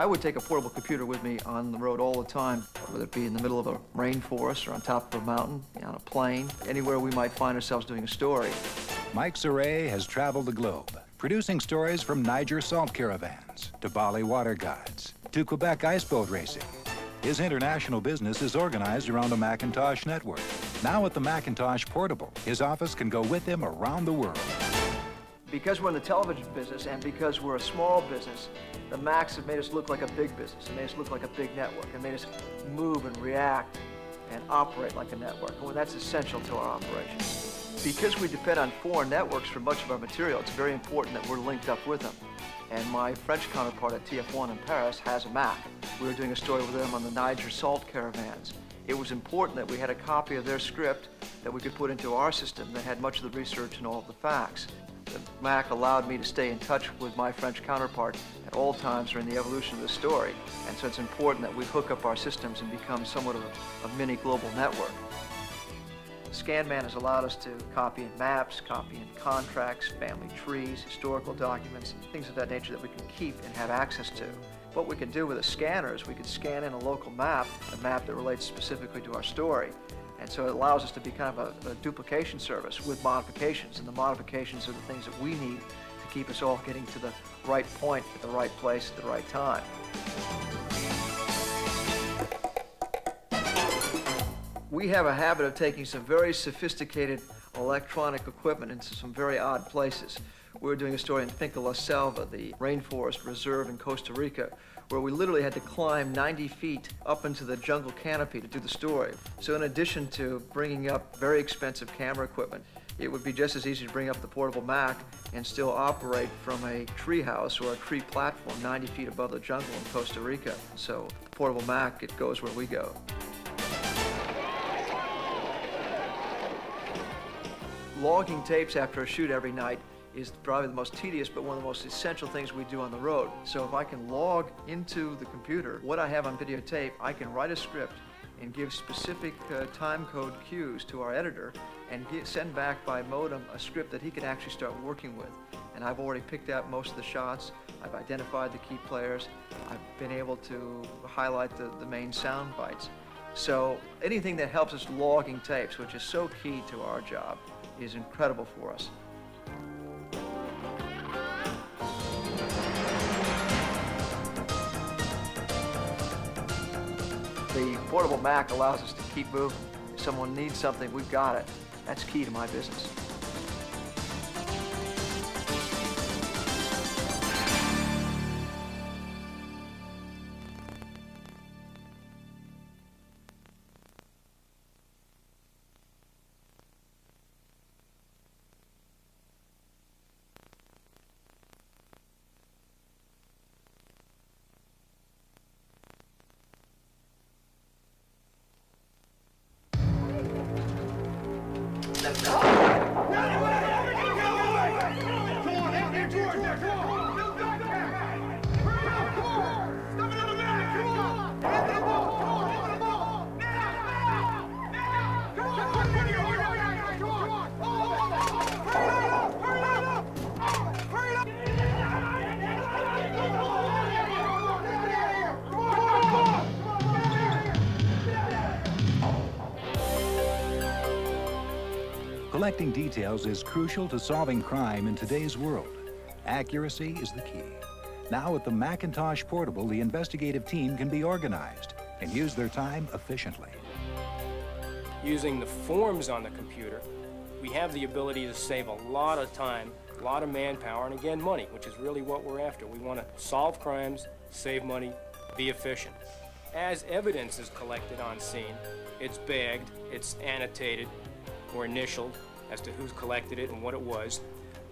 I would take a portable computer with me on the road all the time, whether it be in the middle of a rainforest or on top of a mountain, on a plane, anywhere we might find ourselves doing a story. Mike Saray has traveled the globe, producing stories from Niger salt caravans to Bali water guides to Quebec iceboat racing. His international business is organized around a Macintosh network. Now with the Macintosh Portable, his office can go with him around the world. Because we're in the television business and because we're a small business, the Macs have made us look like a big business. It made us look like a big network. It made us move and react and operate like a network. And that's essential to our operation. Because we depend on foreign networks for much of our material, it's very important that we're linked up with them. And my French counterpart at TF1 in Paris has a Mac. We were doing a story with them on the Niger salt caravans. It was important that we had a copy of their script that we could put into our system that had much of the research and all of the facts. The Mac allowed me to stay in touch with my French counterpart at all times during the evolution of the story. And so it's important that we hook up our systems and become somewhat of a mini global network. ScanMan has allowed us to copy in maps, copy in contracts, family trees, historical documents, things of that nature that we can keep and have access to. What we can do with a scanner is we can scan in a local map, a map that relates specifically to our story. And so it allows us to be kind of a duplication service with modifications. And the modifications are the things that we need to keep us all getting to the right point at the right place at the right time. We have a habit of taking some very sophisticated electronic equipment into some very odd places. We were doing a story in Finca La Selva, the rainforest reserve in Costa Rica, where we literally had to climb 90 feet up into the jungle canopy to do the story. So in addition to bringing up very expensive camera equipment, it would be just as easy to bring up the portable Mac and still operate from a tree house or a tree platform 90 feet above the jungle in Costa Rica. So the portable Mac, it goes where we go. Logging tapes after a shoot every night is probably the most tedious but one of the most essential things we do on the road. So if I can log into the computer what I have on videotape, I can write a script and give specific time code cues to our editor and send back by modem a script that he can actually start working with. And I've already picked out most of the shots, I've identified the key players, I've been able to highlight the main sound bites. So anything that helps us logging tapes, which is so key to our job, is incredible for us. The portable Mac allows us to keep moving. If someone needs something, we've got it. That's key to my business. Collecting details is crucial to solving crime in today's world. Accuracy is the key. Now with the Macintosh Portable, the investigative team can be organized and use their time efficiently. Using the forms on the computer, we have the ability to save a lot of time, a lot of manpower, and again, money, which is really what we're after. We want to solve crimes, save money, be efficient. As evidence is collected on scene, it's bagged, it's annotated or initialed as to who's collected it and what it was.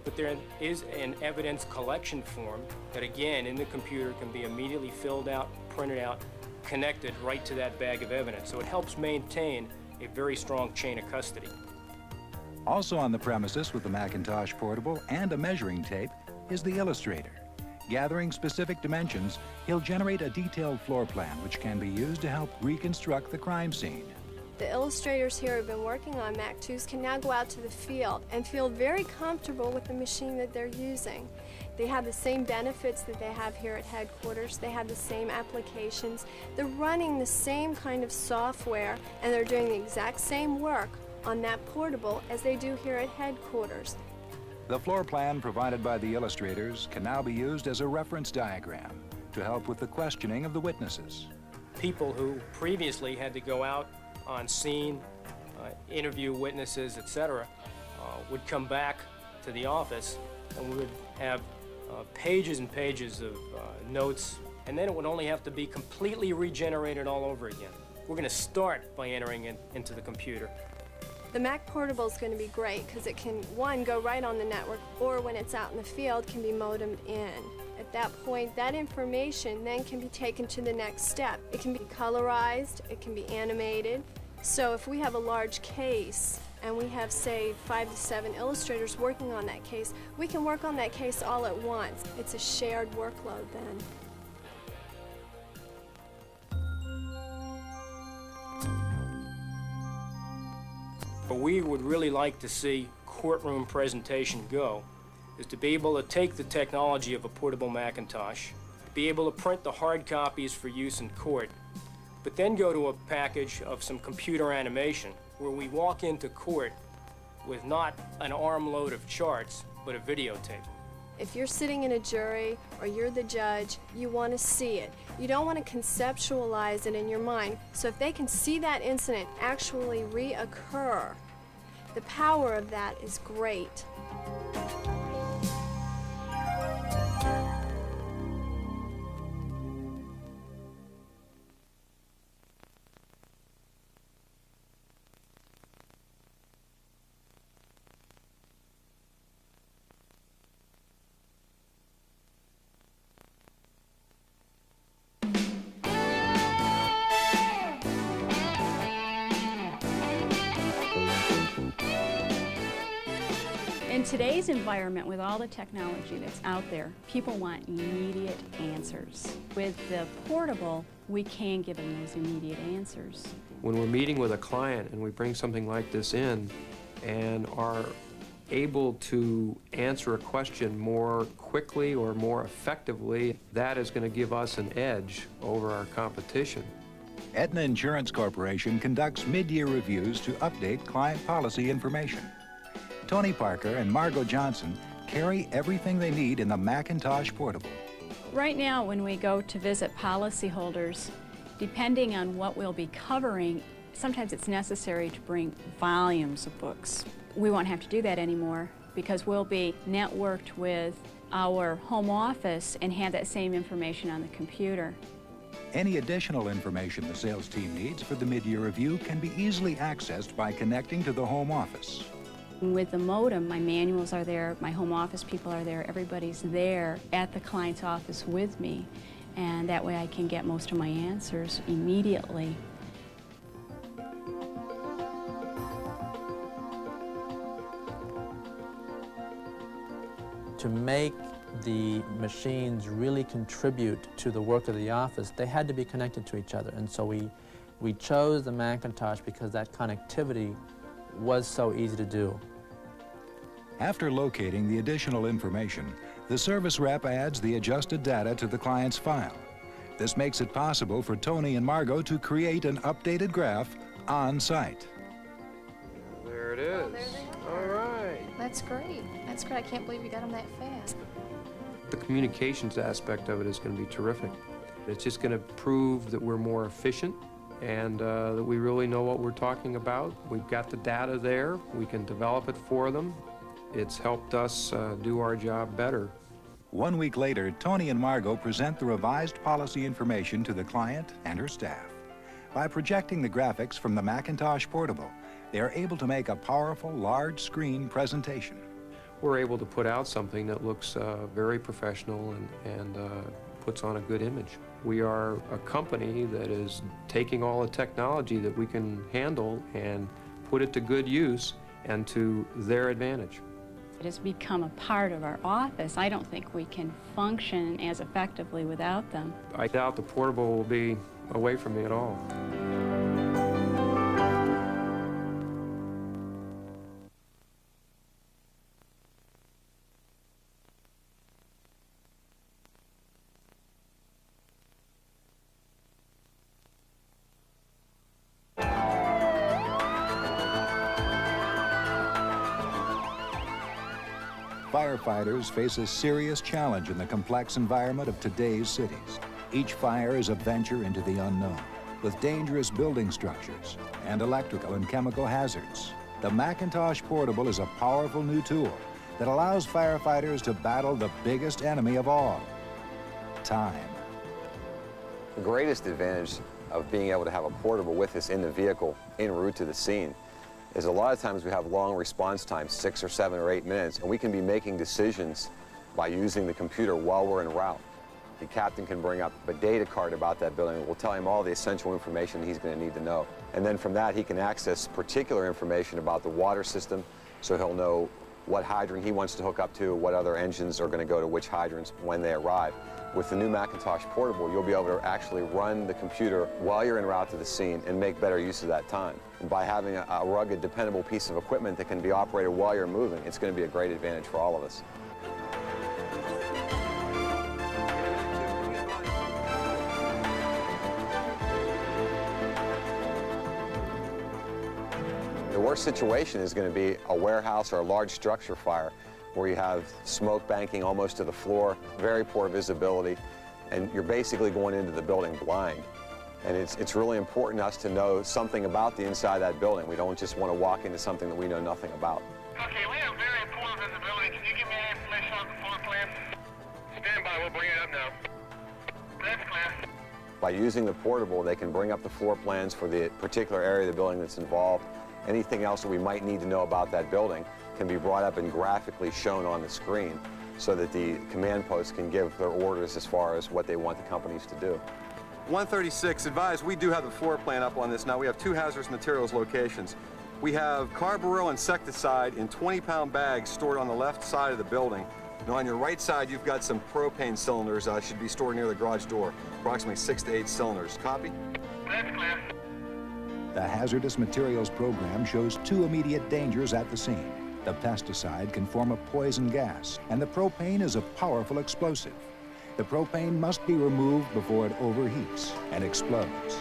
But there is an evidence collection form that, again, in the computer can be immediately filled out, printed out, connected right to that bag of evidence. So it helps maintain a very strong chain of custody. Also on the premises with the Macintosh Portable and a measuring tape is the illustrator. Gathering specific dimensions, he'll generate a detailed floor plan which can be used to help reconstruct the crime scene. The illustrators here who have been working on Mac 2s can now go out to the field and feel very comfortable with the machine that they're using. They have the same benefits that they have here at headquarters. They have the same applications. They're running the same kind of software, and they're doing the exact same work on that portable as they do here at headquarters. The floor plan provided by the illustrators can now be used as a reference diagram to help with the questioning of the witnesses. People who previously had to go out on scene, interview witnesses, etc., would come back to the office, and we would have pages and pages of notes, and then it would only have to be completely regenerated all over again. We're going to start by entering it into the computer. The Mac Portable is going to be great because it can, one, go right on the network, or when it's out in the field, can be modemed in. At that point, that information then can be taken to the next step. It can be colorized, it can be animated. So if we have a large case, and we have, say, 5 to 7 illustrators working on that case, we can work on that case all at once. It's a shared workload then. What we would really like to see courtroom presentation go is to be able to take the technology of a portable Macintosh, be able to print the hard copies for use in court, but then go to a package of some computer animation where we walk into court with not an armload of charts, but a videotape. If you're sitting in a jury or you're the judge, you want to see it. You don't want to conceptualize it in your mind. So if they can see that incident actually reoccur, the power of that is great. In today's environment, with all the technology that's out there, people want immediate answers. With the portable, we can give them those immediate answers. When we're meeting with a client and we bring something like this in and are able to answer a question more quickly or more effectively, that is going to give us an edge over our competition. Aetna Insurance Corporation conducts mid-year reviews to update client policy information. Tony Parker and Margot Johnson carry everything they need in the Macintosh Portable. Right now, when we go to visit policyholders, depending on what we'll be covering, sometimes it's necessary to bring volumes of books. We won't have to do that anymore because we'll be networked with our home office and have that same information on the computer. Any additional information the sales team needs for the mid-year review can be easily accessed by connecting to the home office. With the modem, my manuals are there, my home office people are there, everybody's there at the client's office with me, and that way I can get most of my answers immediately. To make the machines really contribute to the work of the office, they had to be connected to each other, and so we chose the Macintosh because that connectivity was so easy to do. After locating the additional information, the service rep adds the adjusted data to the client's file. This makes it possible for Tony and Margot to create an updated graph on site. There it is. Oh, there they are. All right. That's great. That's great. I can't believe you got them that fast. The communications aspect of it is going to be terrific. It's just going to prove that we're more efficient and that we really know what we're talking about. We've got the data there. We can develop it for them. It's helped us do our job better. 1 week later, Tony and Margot present the revised policy information to the client and her staff. By projecting the graphics from the Macintosh Portable, they are able to make a powerful, large-screen presentation. We're able to put out something that looks very professional and puts on a good image. We are a company that is taking all the technology that we can handle and put it to good use and to their advantage. It has become a part of our office. I don't think we can function as effectively without them. I doubt the portable will be away from me at all. firefighters face a serious challenge in the complex environment of today's cities. Each fire is a venture into the unknown, with dangerous building structures and electrical and chemical hazards. The Macintosh Portable is a powerful new tool that allows firefighters to battle the biggest enemy of all, time. The greatest advantage of being able to have a portable with us in the vehicle en route to the scene is a lot of times we have long response times, 6 or 7 or 8 minutes, and we can be making decisions by using the computer while we're en route. The captain can bring up a data card about that building. We'll tell him all the essential information he's going to need to know. And then from that, he can access particular information about the water system, so he'll know what hydrant he wants to hook up to, what other engines are going to go to which hydrants when they arrive. With the new Macintosh Portable, you'll be able to actually run the computer while you're en route to the scene and make better use of that time. And by having a rugged, dependable piece of equipment that can be operated while you're moving, it's going to be a great advantage for all of us. The worst situation is going to be a warehouse or a large structure fire where you have smoke banking almost to the floor, very poor visibility, and you're basically going into the building blind. And it's really important to us to know something about the inside of that building. We don't just want to walk into something that we know nothing about. Okay, we have very poor visibility. Can you give me any information on the floor plan? Stand by, we'll bring it up now. That's clear. By using the portable, they can bring up the floor plans for the particular area of the building that's involved. Anything else that we might need to know about that building can be brought up and graphically shown on the screen so that the command posts can give their orders as far as what they want the companies to do. 136, advise, we do have the floor plan up on this now. We have 2 hazardous materials locations. We have carbaryl insecticide in 20-pound bags stored on the left side of the building. Now on your right side, you've got some propane cylinders should be stored near the garage door, approximately 6 to 8 cylinders. Copy? That's clear. The hazardous materials program shows 2 immediate dangers at the scene. The pesticide can form a poison gas, and the propane is a powerful explosive. The propane must be removed before it overheats and explodes.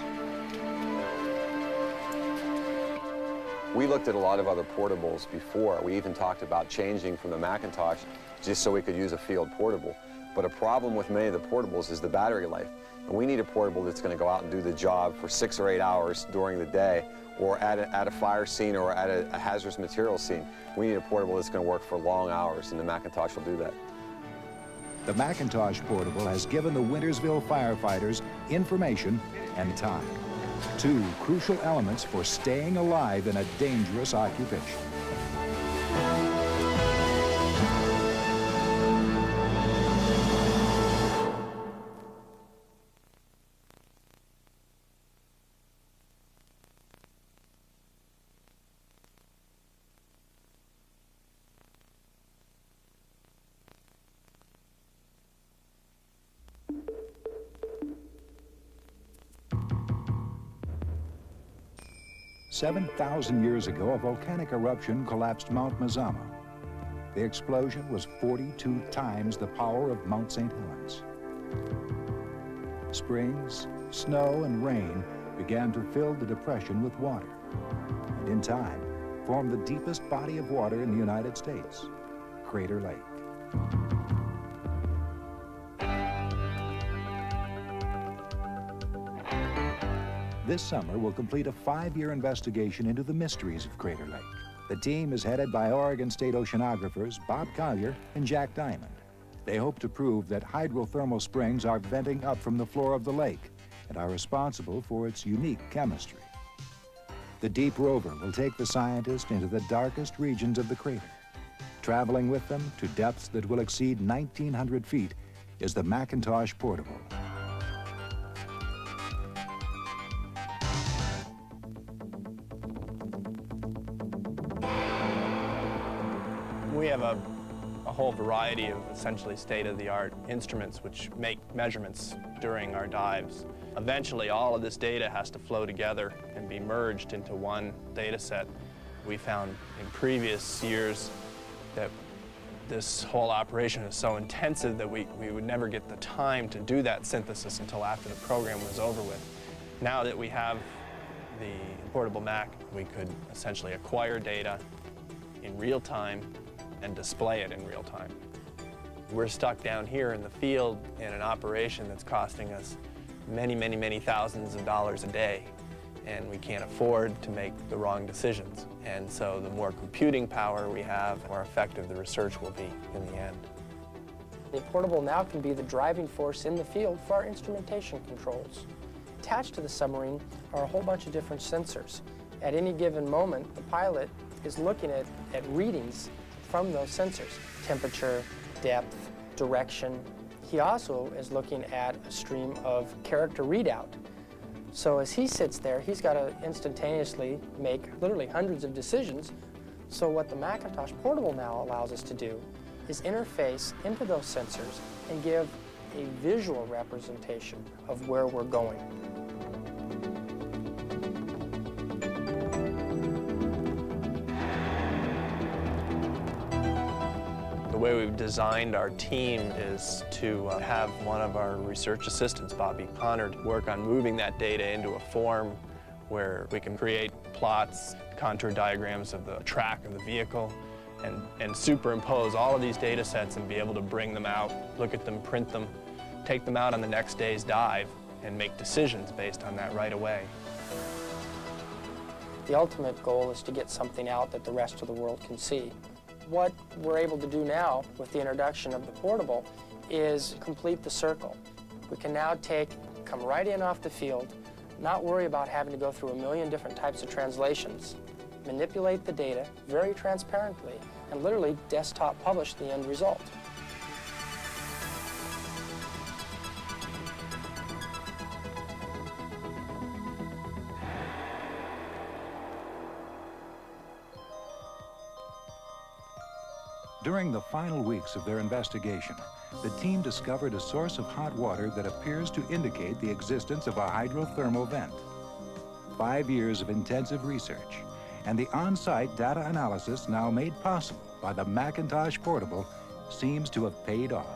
We looked at a lot of other portables before. We even talked about changing from the Macintosh just so we could use a field portable. But a problem with many of the portables is the battery life. And we need a portable that's going to go out and do the job for 6 or 8 hours during the day, or at a fire scene or at a hazardous materials scene. We need a portable that's going to work for long hours, and the Macintosh will do that. The Macintosh Portable has given the Wintersville firefighters information and time, 2 crucial elements for staying alive in a dangerous occupation. "7,000 years ago, a volcanic eruption collapsed Mount Mazama. The explosion was 42 times the power of Mount St. Helens. Springs, snow, and rain began to fill the depression with water, and in time formed the deepest body of water in the United States, Crater Lake. This summer, we'll complete a 5-year investigation into the mysteries of Crater Lake. The team is headed by Oregon State oceanographers Bob Collier and Jack Diamond. They hope to prove that hydrothermal springs are venting up from the floor of the lake and are responsible for its unique chemistry. The deep rover will take the scientists into the darkest regions of the crater. Traveling with them to depths that will exceed 1,900 feet is the Macintosh Portable. We have a whole variety of essentially state-of-the-art instruments which make measurements during our dives. Eventually, all of this data has to flow together and be merged into one data set. We found in previous years that this whole operation is so intensive that we would never get the time to do that synthesis until after the program was over with. Now that we have the portable Mac, we could essentially acquire data in real time and display it in real time. We're stuck down here in the field in an operation that's costing us many thousands of dollars a day, and we can't afford to make the wrong decisions. And so the more computing power we have, the more effective the research will be in the end. The portable now can be the driving force in the field for our instrumentation controls. Attached to the submarine are a whole bunch of different sensors. At any given moment, the pilot is looking at readings from those sensors: temperature, depth, direction. He also is looking at a stream of character readout. So as he sits there, he's got to instantaneously make literally hundreds of decisions. So what the Macintosh Portable now allows us to do is interface into those sensors and give a visual representation of where we're going. The way we've designed our team is to have one of our research assistants, Bobby Connard, work on moving that data into a form where we can create plots, contour diagrams of the track of the vehicle, and superimpose all of these data sets and be able to bring them out, look at them, print them, take them out on the next day's dive, and make decisions based on that right away. The ultimate goal is to get something out that the rest of the world can see. What we're able to do now with the introduction of the portable is complete the circle. We can now come right in off the field, not worry about having to go through a million different types of translations, manipulate the data very transparently, and literally desktop publish the end result. During the final weeks of their investigation, the team discovered a source of hot water that appears to indicate the existence of a hydrothermal vent. 5 years of intensive research and the on-site data analysis now made possible by the Macintosh Portable seems to have paid off.